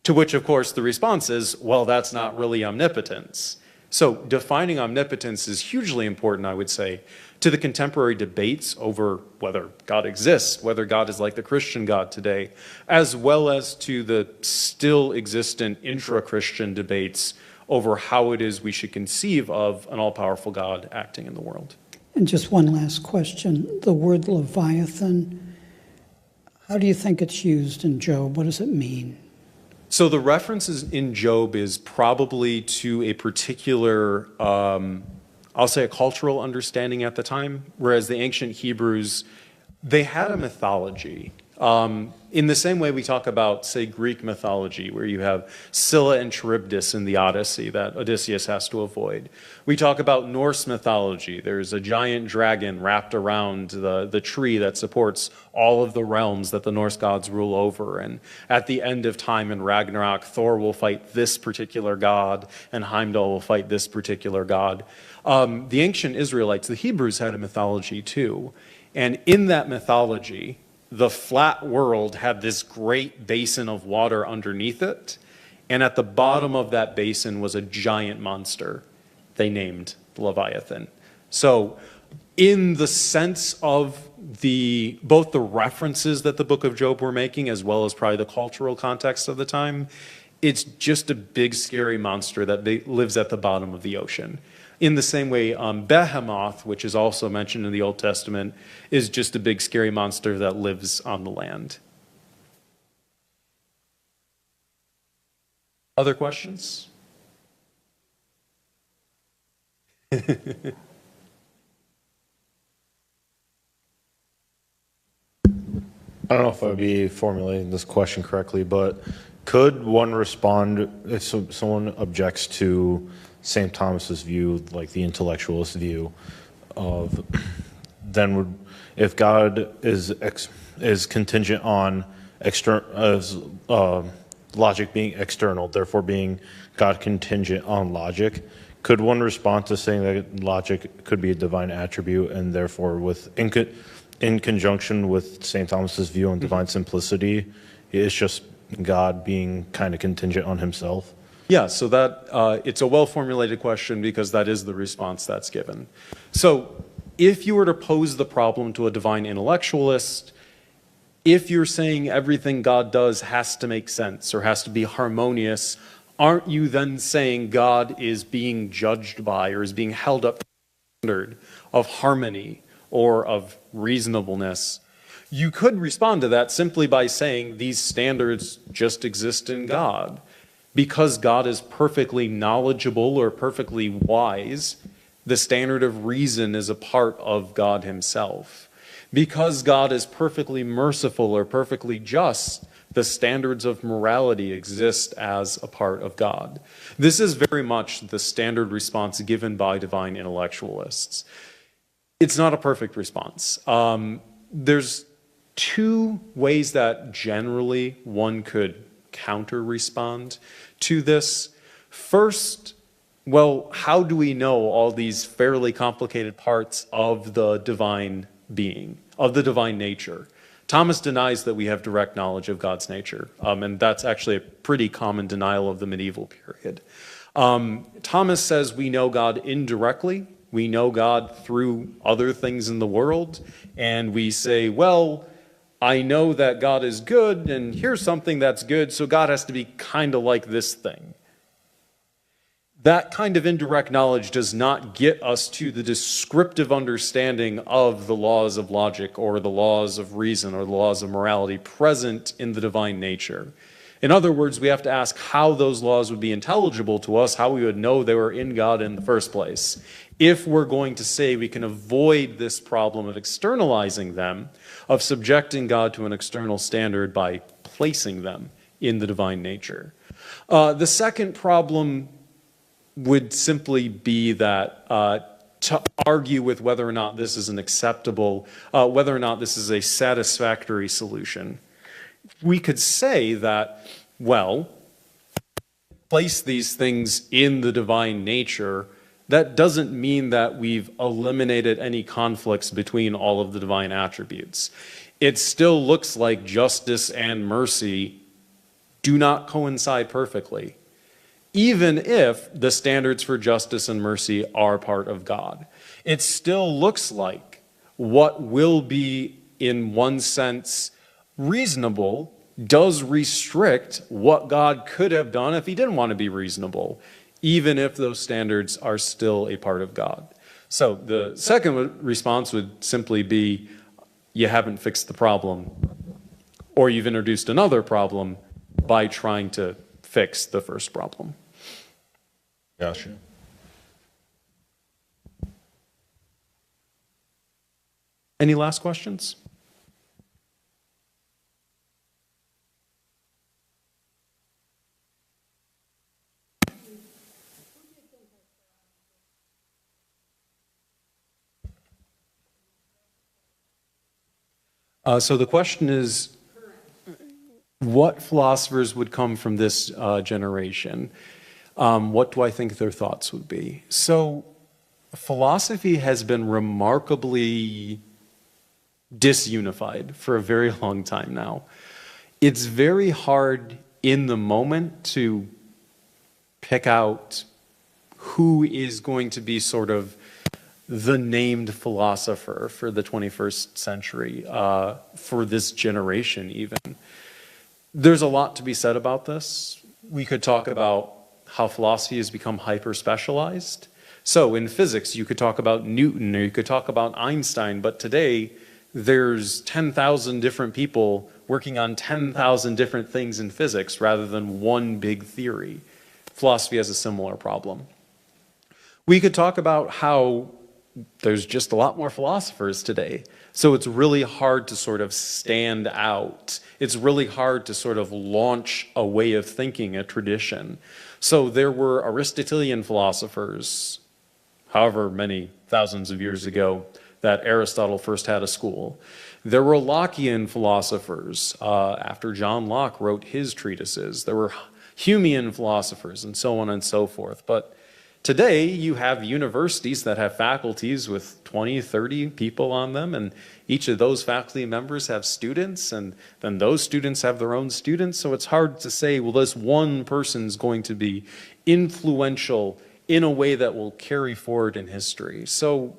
To which, of course, the response is, well, that's not really omnipotence. So defining omnipotence is hugely important, I would say, to the contemporary debates over whether God exists, whether God is like the Christian God today, as well as to the still existent intra-Christian debates over how it is we should conceive of an all-powerful God acting in the world. And just one last question. The word Leviathan, how do you think it's used in Job? What does it mean? So the references in Job is probably to a particular, I'll say a cultural understanding at the time, whereas the ancient Hebrews, they had a mythology. In the same way we talk about, say, Greek mythology, where you have Scylla and Charybdis in the Odyssey that Odysseus has to avoid. We talk about Norse mythology. There's a giant dragon wrapped around the tree that supports all of the realms that the Norse gods rule over. And at the end of time in Ragnarok, Thor will fight this particular god, and Heimdall will fight this particular god. The ancient Israelites, the Hebrews, had a mythology too. And in that mythology, the flat world had this great basin of water underneath it, and at the bottom of that basin was a giant monster they named Leviathan. So in the sense of both the references that the book of Job were making, as well as probably the cultural context of the time, it's just a big scary monster that lives at the bottom of the ocean. In the same way, Behemoth, which is also mentioned in the Old Testament, is just a big scary monster that lives on the land. Other questions? I don't know if I'd be formulating this question correctly, but could one respond if someone objects to St. Thomas's view, like the intellectualist view of, then if God is contingent on logic being external, therefore being God contingent on logic, could one respond to saying that logic could be a divine attribute and therefore in conjunction with St. Thomas's view on divine simplicity, it's just God being kind of contingent on himself? Yeah, so that it's a well-formulated question because that is the response that's given. So if you were to pose the problem to a divine intellectualist, if you're saying everything God does has to make sense or has to be harmonious, aren't you then saying God is being judged by or is being held up to the standard of harmony or of reasonableness? You could respond to that simply by saying these standards just exist in God. Because God is perfectly knowledgeable or perfectly wise, The standard of reason is a part of God himself. Because God is perfectly merciful or perfectly just, the standards of morality exist as a part of God. This is very much the standard response given by divine intellectualists. It's not a perfect response. There's two ways that generally one could counter-respond to this. First, well, how do we know all these fairly complicated parts of the divine being, of the divine nature? Thomas denies that we have direct knowledge of God's nature, and that's actually a pretty common denial of the medieval period. Thomas says we know God indirectly, we know God through other things in the world, and we say, well, I know that God is good, and here's something that's good, so God has to be kind of like this thing. That kind of indirect knowledge does not get us to the descriptive understanding of the laws of logic or the laws of reason or the laws of morality present in the divine nature. In other words, we have to ask how those laws would be intelligible to us, how we would know they were in God in the first place. If we're going to say we can avoid this problem of externalizing them, of subjecting God to an external standard by placing them in the divine nature. The second problem would simply be that to argue with whether or not this is an acceptable, whether or not this is a satisfactory solution. We could say that, well, place these things in the divine nature. That doesn't mean that we've eliminated any conflicts between all of the divine attributes. It still looks like justice and mercy do not coincide perfectly, even if the standards for justice and mercy are part of God. It still looks like what will be, in one sense, reasonable does restrict what God could have done if he didn't want to be reasonable, even if those standards are still a part of God. So the second response would simply be, you haven't fixed the problem, or you've introduced another problem by trying to fix the first problem. Gotcha. Any last questions? So the question is, what philosophers would come from this generation? What do I think their thoughts would be? So philosophy has been remarkably disunified for a very long time now. It's very hard in the moment to pick out who is going to be sort of the named philosopher for the 21st century, for this generation even. There's a lot to be said about this. We could talk about how philosophy has become hyper-specialized. So in physics, you could talk about Newton or you could talk about Einstein, but today there's 10,000 different people working on 10,000 different things in physics rather than one big theory. Philosophy has a similar problem. We could talk about how there's just a lot more philosophers today. So it's really hard to sort of stand out. It's really hard to sort of launch a way of thinking, a tradition. So there were Aristotelian philosophers, however many thousands of years ago, that Aristotle first had a school. There were Lockean philosophers after John Locke wrote his treatises. There were Humean philosophers and so on and so forth. But today, you have universities that have faculties with 20, 30 people on them, and each of those faculty members have students, and then those students have their own students. So it's hard to say, well, this one person's going to be influential in a way that will carry forward in history. So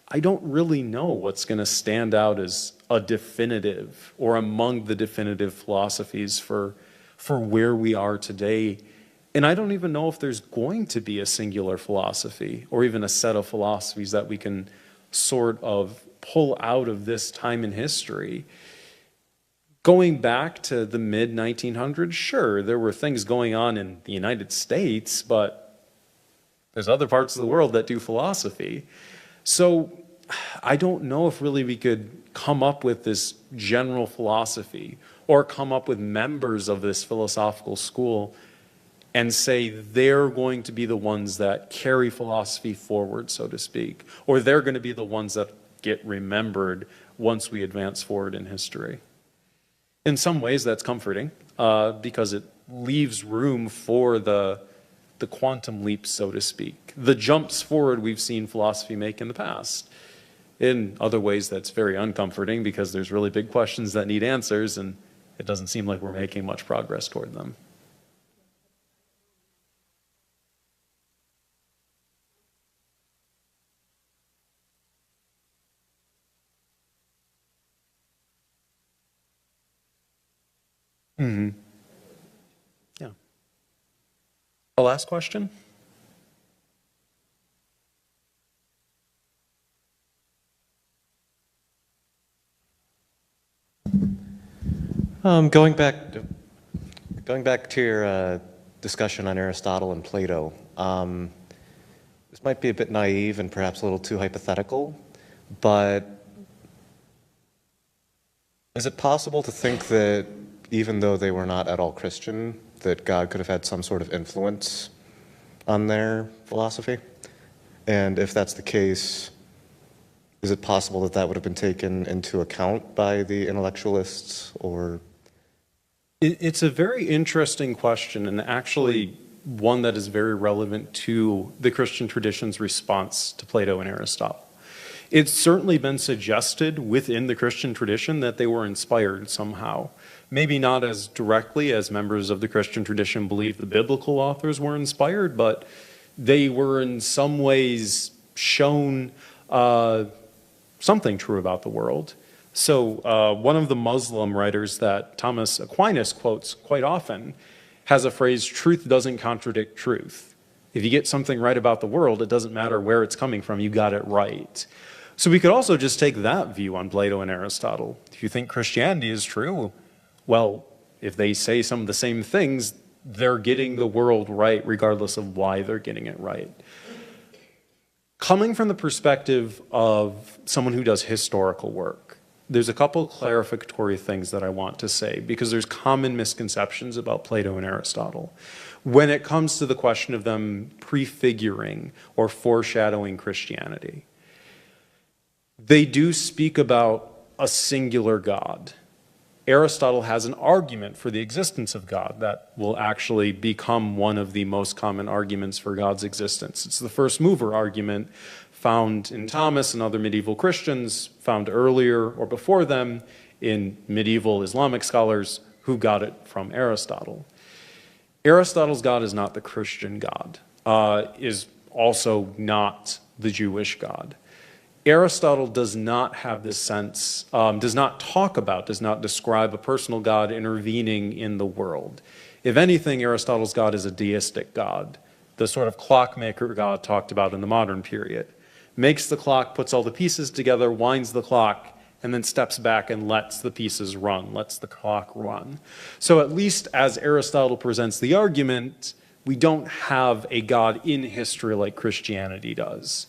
I don't really know what's going to stand out as a definitive or among the definitive philosophies for where we are today. And I don't even know if there's going to be a singular philosophy or even a set of philosophies that we can sort of pull out of this time in history. Going back to the mid-1900s, sure, there were things going on in the United States, but There's other parts of the world that do philosophy. So I don't know if really we could come up with this general philosophy or come up with members of this philosophical school and say they're going to be the ones that carry philosophy forward, so to speak, or they're going to be the ones that get remembered once we advance forward in history. In some ways, that's comforting because it leaves room for the quantum leaps, so to speak, the jumps forward we've seen philosophy make in the past. In other ways, that's very uncomforting because there's really big questions that need answers, and it doesn't seem like we're making much progress toward them. Yeah. A last question? Going back to your discussion on Aristotle and Plato, this might be a bit naive and perhaps a little too hypothetical, but is it possible to think that even though they were not at all Christian, that God could have had some sort of influence on their philosophy? And if that's the case, is it possible that that would have been taken into account by the intellectualists, or? It's a very interesting question, and actually one that is very relevant to the Christian tradition's response to Plato and Aristotle. It's certainly been suggested within the Christian tradition that they were inspired somehow. Maybe not as directly as members of the Christian tradition believe the biblical authors were inspired, but they were in some ways shown something true about the world. So one of the Muslim writers that Thomas Aquinas quotes quite often has a phrase, "Truth doesn't contradict truth." If you get something right about the world, it doesn't matter where it's coming from, you got it right. So we could also just take that view on Plato and Aristotle. If you think Christianity is true, well, if they say some of the same things, they're getting the world right regardless of why they're getting it right. Coming from the perspective of someone who does historical work, there's a couple clarificatory things that I want to say because there's common misconceptions about Plato and Aristotle when it comes to the question of them prefiguring or foreshadowing Christianity. They do speak about a singular God. Aristotle has an argument for the existence of God that will actually become one of the most common arguments for God's existence. It's the first mover argument found in Thomas and other medieval Christians, found earlier or before them in medieval Islamic scholars who got it from Aristotle. Aristotle's God is not the Christian God, is also not the Jewish God. Aristotle does not have this sense, does not describe a personal God intervening in the world. If anything, Aristotle's God is a deistic God, the sort of clockmaker God talked about in the modern period. Makes the clock, puts all the pieces together, winds the clock, and then steps back and lets the pieces run, lets the clock run. So at least as Aristotle presents the argument, we don't have a God in history like Christianity does.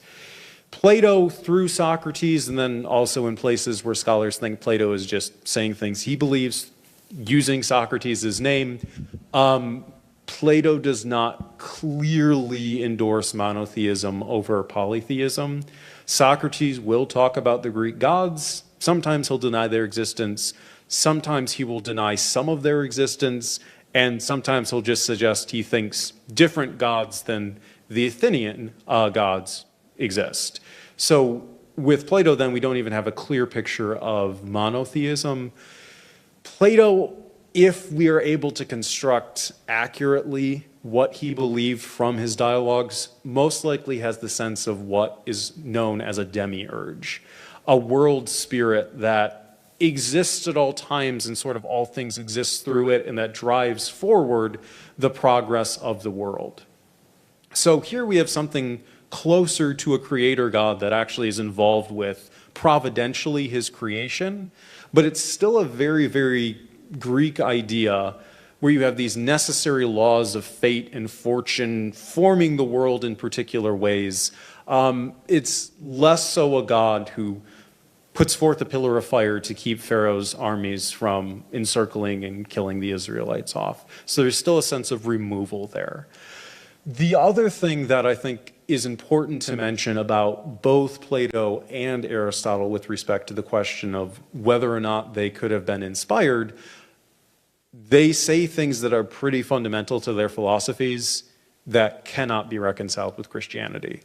Plato, through Socrates, and then also in places where scholars think Plato is just saying things he believes, using Socrates' name, Plato does not clearly endorse monotheism over polytheism. Socrates will talk about the Greek gods. Sometimes he'll deny their existence. Sometimes he will deny some of their existence. And sometimes he'll just suggest he thinks different gods than the Athenian gods exist. So with Plato, then, we don't even have a clear picture of monotheism. Plato, if we are able to construct accurately what he believed from his dialogues, most likely has the sense of what is known as a demiurge, a world spirit that exists at all times and sort of all things exist through it and that drives forward the progress of the world. So here we have something closer to a creator God that actually is involved with providentially his creation, but it's still a very, very Greek idea where you have these necessary laws of fate and fortune forming the world in particular ways. It's less so a God who puts forth a pillar of fire to keep Pharaoh's armies from encircling and killing the Israelites off. So there's still a sense of removal there. The other thing that I think is important to mention about both Plato and Aristotle with respect to the question of whether or not they could have been inspired, they say things that are pretty fundamental to their philosophies that cannot be reconciled with Christianity.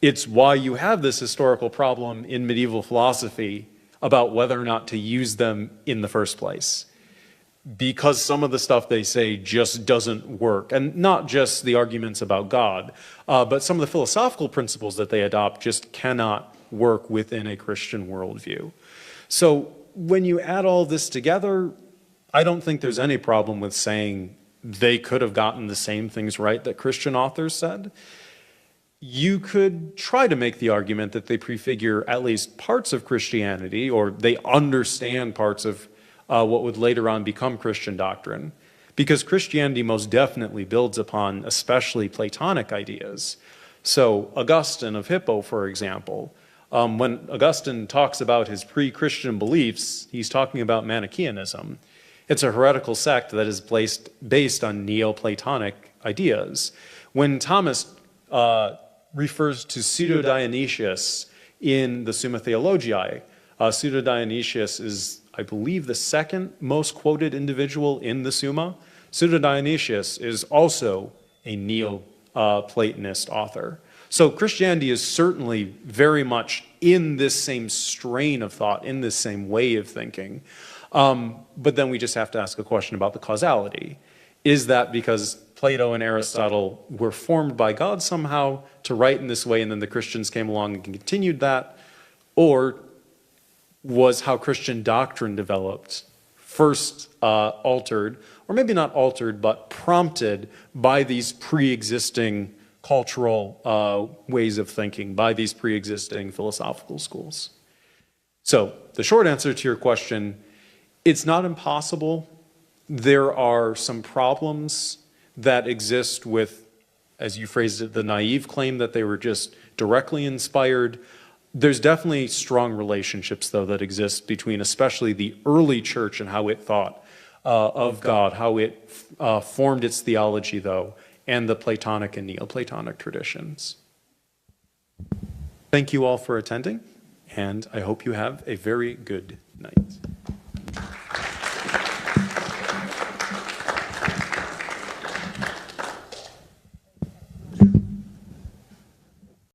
It's why you have this historical problem in medieval philosophy about whether or not to use them in the first place. Because some of the stuff they say just doesn't work. And not just the arguments about God, but some of the philosophical principles that they adopt just cannot work within a Christian worldview. So when you add all this together, I don't think there's any problem with saying they could have gotten the same things right that Christian authors said. You could try to make the argument that they prefigure at least parts of Christianity, or they understand parts of what would later on become Christian doctrine, because Christianity most definitely builds upon especially Platonic ideas. So Augustine of Hippo, for example, when Augustine talks about his pre-Christian beliefs, he's talking about Manichaeanism. It's a heretical sect that is based on Neoplatonic ideas. When Thomas refers to Pseudo-Dionysius in the Summa Theologiae, Pseudo-Dionysius is, I believe, the second most quoted individual in the Summa. Pseudo-Dionysius is also a Neoplatonist author. So Christianity is certainly very much in this same strain of thought, in this same way of thinking. But then we just have to ask a question about the causality. Is that because Plato and Aristotle were formed by God somehow to write in this way, and then the Christians came along and continued that? Or was how Christian doctrine developed first altered, or maybe not altered, but prompted by these pre-existing cultural ways of thinking, by these pre-existing philosophical schools? So the short answer to your question, it's not impossible. There are some problems that exist with, as you phrased it, the naive claim that they were just directly inspired. There's definitely strong relationships, though, that exist between especially the early church and how it thought of God, how it formed its theology, though, and the Platonic and Neoplatonic traditions. Thank you all for attending, and I hope you have a very good night.